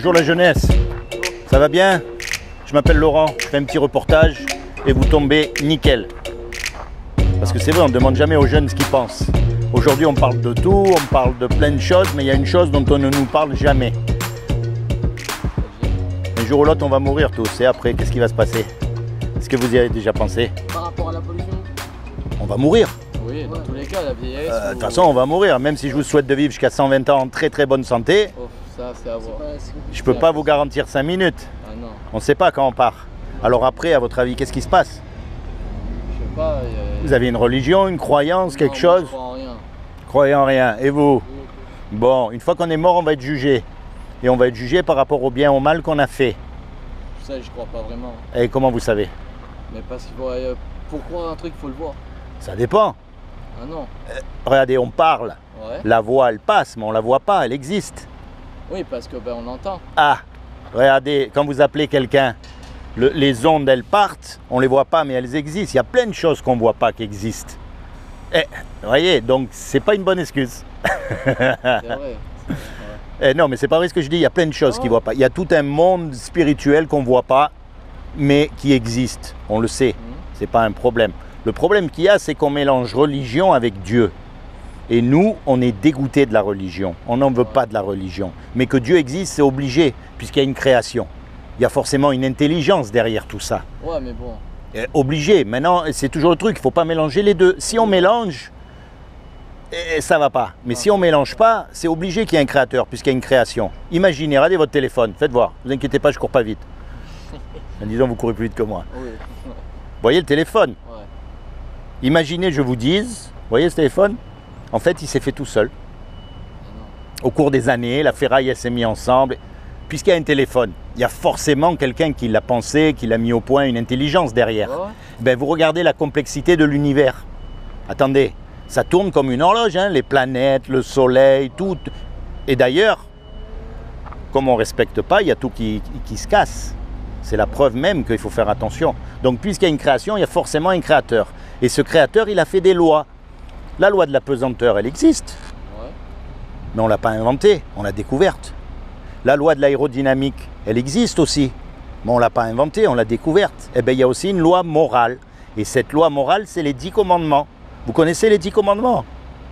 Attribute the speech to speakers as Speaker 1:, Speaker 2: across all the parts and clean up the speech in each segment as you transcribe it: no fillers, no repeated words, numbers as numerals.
Speaker 1: Bonjour la jeunesse, ça va bien? Je m'appelle Laurent, je fais un petit reportage et vous tombez nickel. Parce que c'est vrai, on ne demande jamais aux jeunes ce qu'ils pensent. Aujourd'hui on parle de tout, on parle de plein de choses, mais il y a une chose dont on ne nous parle jamais. Un jour ou l'autre on va mourir tous, et après qu'est-ce qui va se passer? Est-ce que vous y avez déjà pensé?
Speaker 2: Par rapport à la pollution?
Speaker 1: On va mourir.
Speaker 2: Oui, dans tous les cas, la vieillesse...
Speaker 1: De toute façon on va mourir, même si je vous souhaite de vivre jusqu'à 120 ans en très très bonne santé.
Speaker 2: Oh, ça c'est à voir.
Speaker 1: Je peux pas vous garantir 5 minutes.
Speaker 2: Ah non.
Speaker 1: On ne sait pas quand on part. Alors après, à votre avis, qu'est-ce qui se passe?
Speaker 2: Je sais pas...
Speaker 1: Vous avez une religion, une croyance,
Speaker 2: non,
Speaker 1: quelque
Speaker 2: moi,
Speaker 1: chose?
Speaker 2: je crois en rien.
Speaker 1: Croyez en rien. Et vous? Bon, une fois qu'on est mort, on va être jugé. Et on va être jugé par rapport au bien ou au mal qu'on a fait.
Speaker 2: Ça, je crois pas vraiment.
Speaker 1: Et comment vous savez?
Speaker 2: Mais parce qu'il faut... pour croire un truc, il faut le voir.
Speaker 1: Ça dépend.
Speaker 2: Ah non.
Speaker 1: Regardez, on parle.
Speaker 2: Ouais.
Speaker 1: La voix, elle passe, mais on la voit pas, elle existe.
Speaker 2: Oui, parce que on entend.
Speaker 1: Ah, regardez, quand vous appelez quelqu'un, les ondes, elles partent, on les voit pas, mais elles existent. Il y a plein de choses qu'on voit pas qui existent. Vous voyez, donc c'est pas une bonne excuse.
Speaker 2: C'est vrai.
Speaker 1: Non, mais c'est pas vrai ce que je dis, il y a plein de choses qu'on voit pas. Il y a tout un monde spirituel qu'on voit pas, mais qui existe. On le sait, c'est pas un problème. Le problème qu'il y a, c'est qu'on mélange religion avec Dieu. Et nous, on est dégoûtés de la religion. On n'en veut pas de la religion. Mais que Dieu existe, c'est obligé, puisqu'il y a une création. Il y a forcément une intelligence derrière tout ça.
Speaker 2: Ouais, mais bon.
Speaker 1: Obligé. Maintenant, c'est toujours le truc, il ne faut pas mélanger les deux. Si on mélange, ça ne va pas. Mais si on ne mélange pas, c'est obligé qu'il y ait un créateur, puisqu'il y a une création. Imaginez, regardez votre téléphone, faites voir. Ne vous inquiétez pas, je ne cours pas vite. Disons, vous courez plus vite que moi.
Speaker 2: Oui.
Speaker 1: Vous voyez le téléphone?
Speaker 2: Ouais.
Speaker 1: Imaginez, je vous dise, vous voyez ce téléphone? En fait, il s'est fait tout seul. Au cours des années, la ferraille, elle s'est mise ensemble. Puisqu'il y a un téléphone, il y a forcément quelqu'un qui l'a pensé, qui l'a mis au point, une intelligence derrière.
Speaker 2: Ouais.
Speaker 1: Ben, vous regardez la complexité de l'univers. Attendez, ça tourne comme une horloge, hein, les planètes, le soleil, tout. Et d'ailleurs, comme on ne respecte pas, il y a tout qui se casse. C'est la preuve même qu'il faut faire attention. Donc, puisqu'il y a une création, il y a forcément un créateur. Et ce créateur, il a fait des lois. La loi de la pesanteur, elle existe.
Speaker 2: Ouais.
Speaker 1: Mais on ne l'a pas inventée, on l'a découverte. La loi de l'aérodynamique, elle existe aussi. Mais on ne l'a pas inventée, on l'a découverte. Eh bien, il y a aussi une loi morale. Et cette loi morale, c'est les 10 commandements. Vous connaissez les 10 commandements?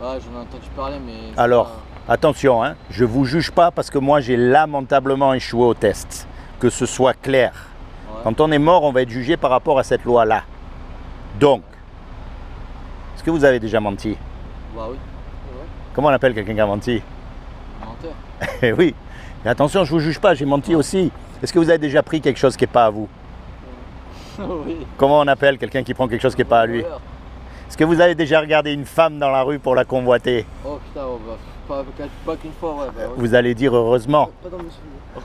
Speaker 2: Ah, j'en ai entendu parler, mais...
Speaker 1: Alors, attention, hein, je ne vous juge pas parce que moi, j'ai lamentablement échoué au test. Que ce soit clair.
Speaker 2: Ouais.
Speaker 1: Quand on est mort, on va être jugé par rapport à cette loi-là. Donc, est-ce que vous avez déjà menti?
Speaker 2: Bah oui.
Speaker 1: Comment on appelle quelqu'un qui a menti?
Speaker 2: Menteur.
Speaker 1: Eh oui. Mais attention, je ne vous juge pas, j'ai menti aussi. Est-ce que vous avez déjà pris quelque chose qui n'est pas à vous?
Speaker 2: Oui.
Speaker 1: Comment on appelle quelqu'un qui prend quelque chose qui n'est pas à lui? Est-ce que vous avez déjà regardé une femme dans la rue pour la convoiter?
Speaker 2: Oh putain, oh, bah, pas qu'une fois, ouais. Bah, ouais.
Speaker 1: Vous allez dire heureusement.
Speaker 2: Pas dans mes souvenirs.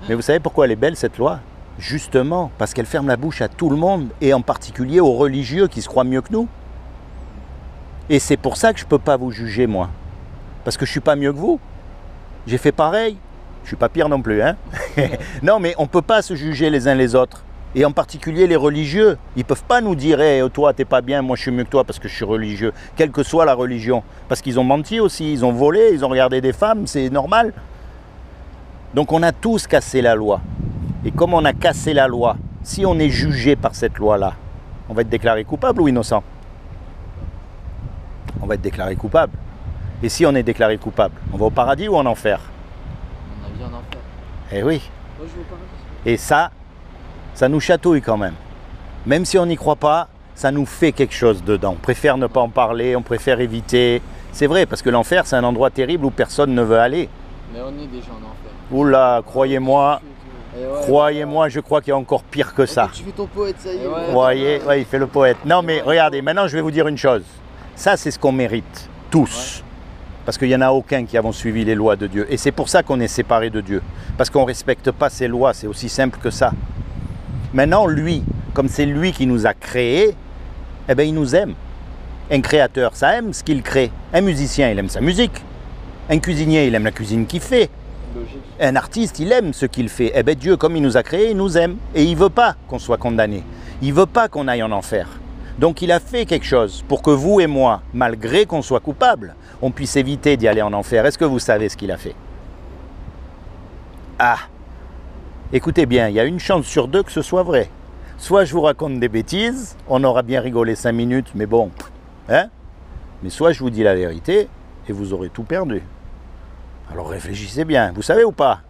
Speaker 1: Mais vous savez pourquoi elle est belle cette loi? Justement, parce qu'elle ferme la bouche à tout le monde, et en particulier aux religieux qui se croient mieux que nous. Et c'est pour ça que je ne peux pas vous juger, moi. Parce que je ne suis pas mieux que vous. J'ai fait pareil. Je ne suis pas pire non plus, hein. Non, mais on ne peut pas se juger les uns les autres. Et en particulier les religieux. Ils ne peuvent pas nous dire hey, « toi, t'es pas bien, moi je suis mieux que toi parce que je suis religieux ». Quelle que soit la religion. Parce qu'ils ont menti aussi, ils ont volé, ils ont regardé des femmes, c'est normal. Donc on a tous cassé la loi. Et comme on a cassé la loi, si on est jugé par cette loi-là, on va être déclaré coupable ou innocent? On va être déclaré coupable. Et si on est déclaré coupable, on va au paradis ou en enfer?
Speaker 2: On a bien en enfer.
Speaker 1: Eh oui.
Speaker 2: Moi, je veux pas.
Speaker 1: Et ça nous chatouille quand même. Même si on n'y croit pas, ça nous fait quelque chose dedans. On préfère ne pas en parler, on préfère éviter. C'est vrai, parce que l'enfer, c'est un endroit terrible où personne ne veut aller.
Speaker 2: Mais on est déjà en enfer.
Speaker 1: Oula, croyez-moi,
Speaker 2: Ouais,
Speaker 1: je crois qu'il y a encore pire que ça.
Speaker 3: Tu fais ton poète, ça y est.
Speaker 1: Vous voyez, ouais, il fait le poète. Non mais regardez, maintenant je vais vous dire une chose. Ça c'est ce qu'on mérite, tous. Ouais. Parce qu'il n'y en a aucun qui avons suivi les lois de Dieu. Et c'est pour ça qu'on est séparés de Dieu. Parce qu'on ne respecte pas ses lois, c'est aussi simple que ça. Maintenant, lui, comme c'est lui qui nous a créés, eh bien il nous aime. Un créateur, ça aime ce qu'il crée. Un musicien, il aime sa musique. Un cuisinier, il aime la cuisine qu'il fait.
Speaker 2: Logique.
Speaker 1: Un artiste, il aime ce qu'il fait. Eh bien Dieu, comme il nous a créés, il nous aime. Et il ne veut pas qu'on soit condamné. Il ne veut pas qu'on aille en enfer. Donc il a fait quelque chose pour que vous et moi, malgré qu'on soit coupables, on puisse éviter d'y aller en enfer. Est-ce que vous savez ce qu'il a fait? Ah, Écoutez bien, il y a une chance sur deux que ce soit vrai. Soit je vous raconte des bêtises, on aura bien rigolé 5 minutes, mais bon, hein? Mais soit je vous dis la vérité et vous aurez tout perdu. Alors réfléchissez bien, vous savez ou pas?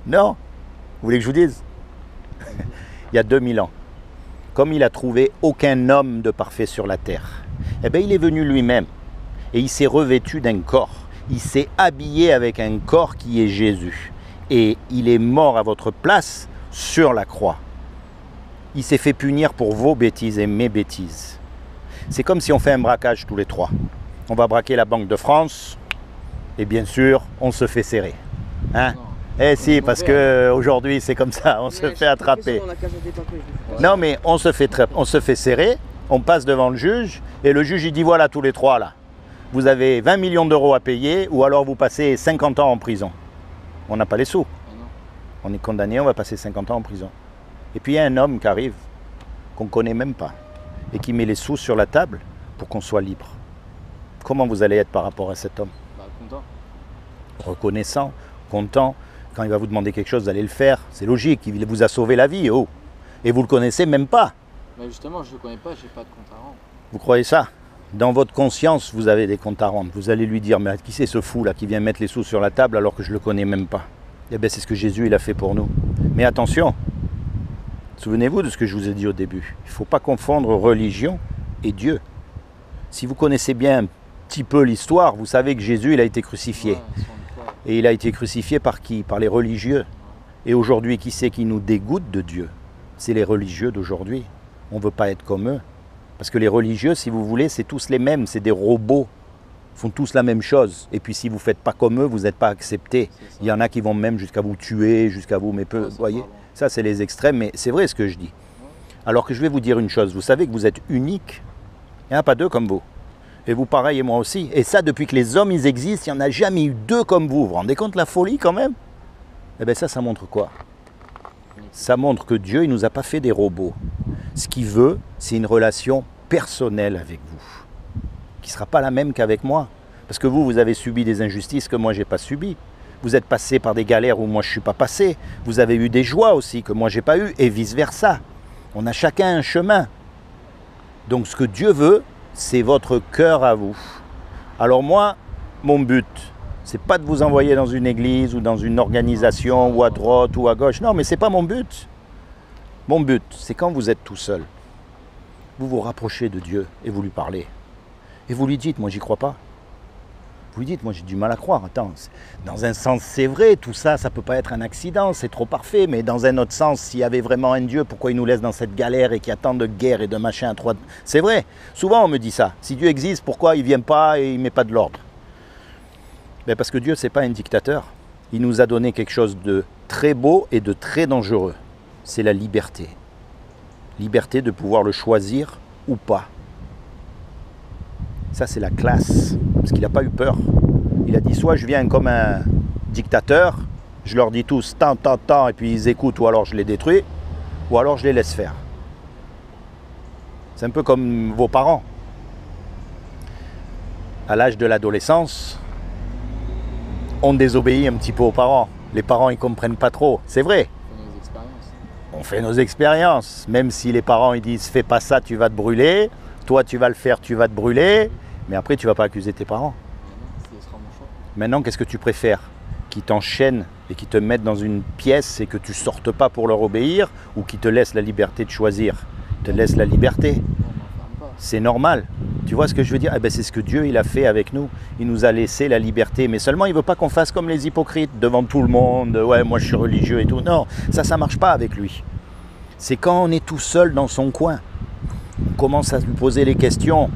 Speaker 1: Non? Vous voulez que je vous dise? Il y a 2000 ans, comme il a trouvé aucun homme de parfait sur la terre, eh bien il est venu lui-même et il s'est revêtu d'un corps. Il s'est habillé avec un corps qui est Jésus. Et il est mort à votre place sur la croix. Il s'est fait punir pour vos bêtises et mes bêtises. C'est comme si on fait un braquage tous les trois. On va braquer la Banque de France et bien sûr, on se fait serrer. Hein? Eh si, parce qu'aujourd'hui c'est comme ça, on se fait attraper. Non mais on se fait serrer, on passe devant le juge et le juge il dit voilà tous les trois là. Vous avez 20 millions d'euros à payer ou alors vous passez 50 ans en prison. On n'a pas les sous. On est condamné, on va passer 50 ans en prison. Et puis il y a un homme qui arrive, qu'on ne connaît même pas, et qui met les sous sur la table pour qu'on soit libre. Comment vous allez être par rapport à cet homme?
Speaker 2: Content.
Speaker 1: Reconnaissant, content. Quand il va vous demander quelque chose, vous allez le faire. C'est logique, il vous a sauvé la vie. Oh. Et vous ne le connaissez même pas.
Speaker 2: Mais justement, je ne le connais pas, je n'ai pas de compte à rendre.
Speaker 1: Vous croyez ça? Dans votre conscience, vous avez des comptes à rendre. Vous allez lui dire, mais qui c'est ce fou là qui vient mettre les sous sur la table alors que je ne le connais même pas? Eh bien, c'est ce que Jésus il a fait pour nous. Mais attention, souvenez-vous de ce que je vous ai dit au début. Il ne faut pas confondre religion et Dieu. Si vous connaissez bien un petit peu l'histoire, vous savez que Jésus il a été crucifié.
Speaker 2: Ouais,
Speaker 1: et il a été crucifié par qui? Par les religieux. Et aujourd'hui, qui c'est qui nous dégoûte de Dieu? C'est les religieux d'aujourd'hui. On ne veut pas être comme eux. Parce que les religieux, si vous voulez, c'est tous les mêmes, c'est des robots. Ils font tous la même chose. Et puis si vous ne faites pas comme eux, vous n'êtes pas acceptés. Il y en a qui vont même jusqu'à vous tuer, jusqu'à vous... Mais peu, vous voyez, ça c'est les extrêmes, mais c'est vrai ce que je dis. Alors que je vais vous dire une chose, vous savez que vous êtes unique. Il n'y en a pas deux comme vous. Et vous pareil et moi aussi. Et ça, depuis que les hommes ils existent, il n'y en a jamais eu deux comme vous. Vous vous rendez compte la folie quand même? Eh bien ça montre quoi? Ça montre que Dieu, il ne nous a pas fait des robots. Ce qu'il veut, c'est une relation personnelle avec vous, qui ne sera pas la même qu'avec moi. Parce que vous avez subi des injustices que moi, je n'ai pas subies. Vous êtes passé par des galères où moi, je ne suis pas passé. Vous avez eu des joies aussi que moi, je n'ai pas eu, et vice-versa. On a chacun un chemin. Donc, ce que Dieu veut, c'est votre cœur à vous. Alors moi, mon but, c'est pas de vous envoyer dans une église ou dans une organisation ou à droite ou à gauche. Non, mais ce n'est pas mon but. Mon but, c'est quand vous êtes tout seul, vous vous rapprochez de Dieu et vous lui parlez. Et vous lui dites, moi j'y crois pas. Vous lui dites, moi j'ai du mal à croire. Attends, dans un sens c'est vrai, tout ça, ça peut pas être un accident, c'est trop parfait. Mais dans un autre sens, s'il y avait vraiment un Dieu, pourquoi il nous laisse dans cette galère et qu'il y a tant de guerres et de machins? C'est vrai, souvent on me dit ça. Si Dieu existe, pourquoi il vient pas et il met pas de l'ordre? Ben parce que Dieu, c'est pas un dictateur. Il nous a donné quelque chose de très beau et de très dangereux. C'est la liberté. Liberté de pouvoir le choisir ou pas. Ça, c'est la classe. Parce qu'il n'a pas eu peur. Il a dit, soit je viens comme un dictateur, je leur dis tous tant, et puis ils écoutent, ou alors je les détruis, ou alors je les laisse faire. C'est un peu comme vos parents. À l'âge de l'adolescence, on désobéit un petit peu aux parents. Les parents, ils ne comprennent pas trop. C'est vrai. On fait nos expériences, même si les parents ils disent fais pas ça, tu vas te brûler, toi tu vas le faire, tu vas te brûler, mais après tu vas pas accuser tes parents. Maintenant, qu'est-ce que tu préfères? Qu'ils t'enchaînent et qu'ils te mettent dans une pièce et que tu sortes pas pour leur obéir, ou qu'ils te laissent la liberté de choisir? Ils te laissent la liberté. C'est normal. Tu vois ce que je veux dire? Eh ben, c'est ce que Dieu il a fait avec nous. Il nous a laissé la liberté. Mais seulement, il ne veut pas qu'on fasse comme les hypocrites devant tout le monde. Ouais, moi je suis religieux et tout. Non, ça ne marche pas avec lui. C'est quand on est tout seul dans son coin. On commence à lui poser les questions.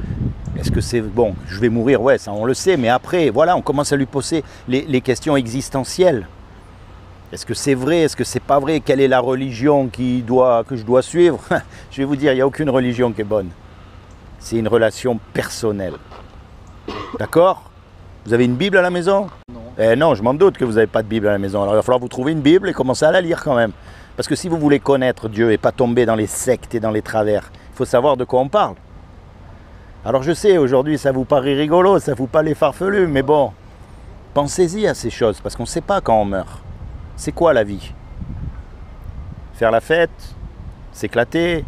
Speaker 1: Est-ce que c'est bon? Je vais mourir, ouais, ça on le sait. Mais après, voilà, on commence à lui poser les questions existentielles. Est-ce que c'est vrai? Est-ce que c'est pas vrai? Quelle est la religion que je dois suivre? Je vais vous dire, il n'y a aucune religion qui est bonne. C'est une relation personnelle. D'accord? Vous avez une Bible à la maison?
Speaker 2: Non.
Speaker 1: Eh non, je m'en doute que vous n'avez pas de Bible à la maison. Alors il va falloir vous trouver une Bible et commencer à la lire quand même. Parce que si vous voulez connaître Dieu et pas tomber dans les sectes et dans les travers, il faut savoir de quoi on parle. Alors je sais, aujourd'hui ça vous paraît rigolo, ça vous paraît farfelu, mais bon, pensez-y à ces choses, parce qu'on ne sait pas quand on meurt. C'est quoi la vie? faire la fête, s'éclater,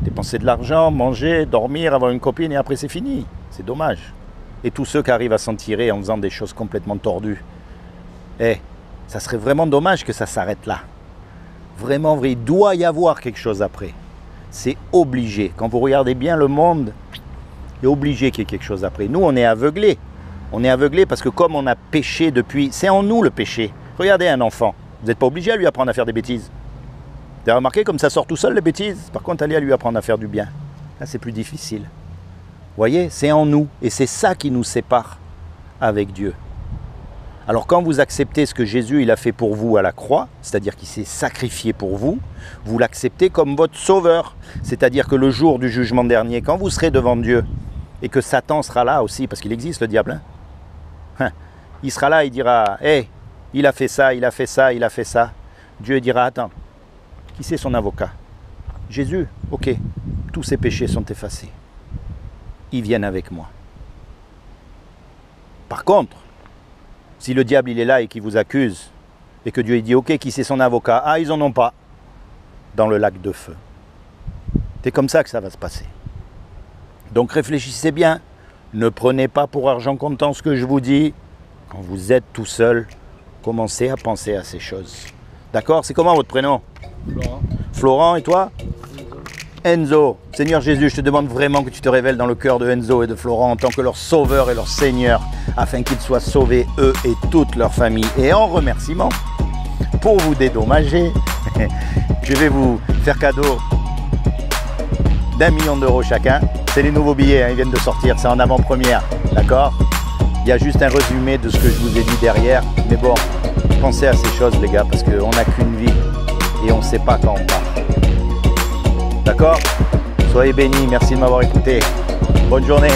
Speaker 1: dépenser de l'argent, manger, dormir, avoir une copine et après c'est fini. C'est dommage. Et tous ceux qui arrivent à s'en tirer en faisant des choses complètement tordues, ça serait vraiment dommage que ça s'arrête là. Vraiment vrai, il doit y avoir quelque chose après. C'est obligé. Quand vous regardez bien le monde, il est obligé qu'il y ait quelque chose après. Nous, on est aveuglés. On est aveuglés parce que comme on a péché depuis... C'est en nous le péché. Regardez un enfant. Vous n'êtes pas obligé à lui apprendre à faire des bêtises. Vous avez remarqué comme ça sort tout seul les bêtises. Par contre, allez à lui apprendre à faire du bien. Là, c'est plus difficile. Vous voyez, c'est en nous. Et c'est ça qui nous sépare avec Dieu. Alors quand vous acceptez ce que Jésus il a fait pour vous à la croix, c'est-à-dire qu'il s'est sacrifié pour vous, vous l'acceptez comme votre sauveur. C'est-à-dire que le jour du jugement dernier, quand vous serez devant Dieu, et que Satan sera là aussi, parce qu'il existe le diable, il sera là, il dira, il a fait ça, il a fait ça, il a fait ça. Dieu dira, attends, qui c'est son avocat? Jésus, ok, tous ses péchés sont effacés. Ils viennent avec moi. Par contre, si le diable il est là et qu'il vous accuse, et que Dieu il dit, ok, qui c'est son avocat? Ah, ils en ont pas. Dans le lac de feu. C'est comme ça que ça va se passer. Donc réfléchissez bien. Ne prenez pas pour argent comptant ce que je vous dis. Quand vous êtes tout seul, commencez à penser à ces choses. D'accord? C'est comment votre prénom?
Speaker 2: Florent.
Speaker 1: Florent, et toi? Enzo. Seigneur Jésus, je te demande vraiment que tu te révèles dans le cœur de Enzo et de Florent en tant que leur sauveur et leur Seigneur, afin qu'ils soient sauvés, eux et toute leur famille. Et en remerciement, pour vous dédommager, je vais vous faire cadeau d'1 million d'euros chacun. C'est les nouveaux billets, ils viennent de sortir, c'est en avant-première, d'accord? Il y a juste un résumé de ce que je vous ai dit derrière. Mais bon, pensez à ces choses les gars, parce qu'on n'a qu'une vie et on ne sait pas quand on part. D'accord? Soyez bénis, merci de m'avoir écouté. Bonne journée.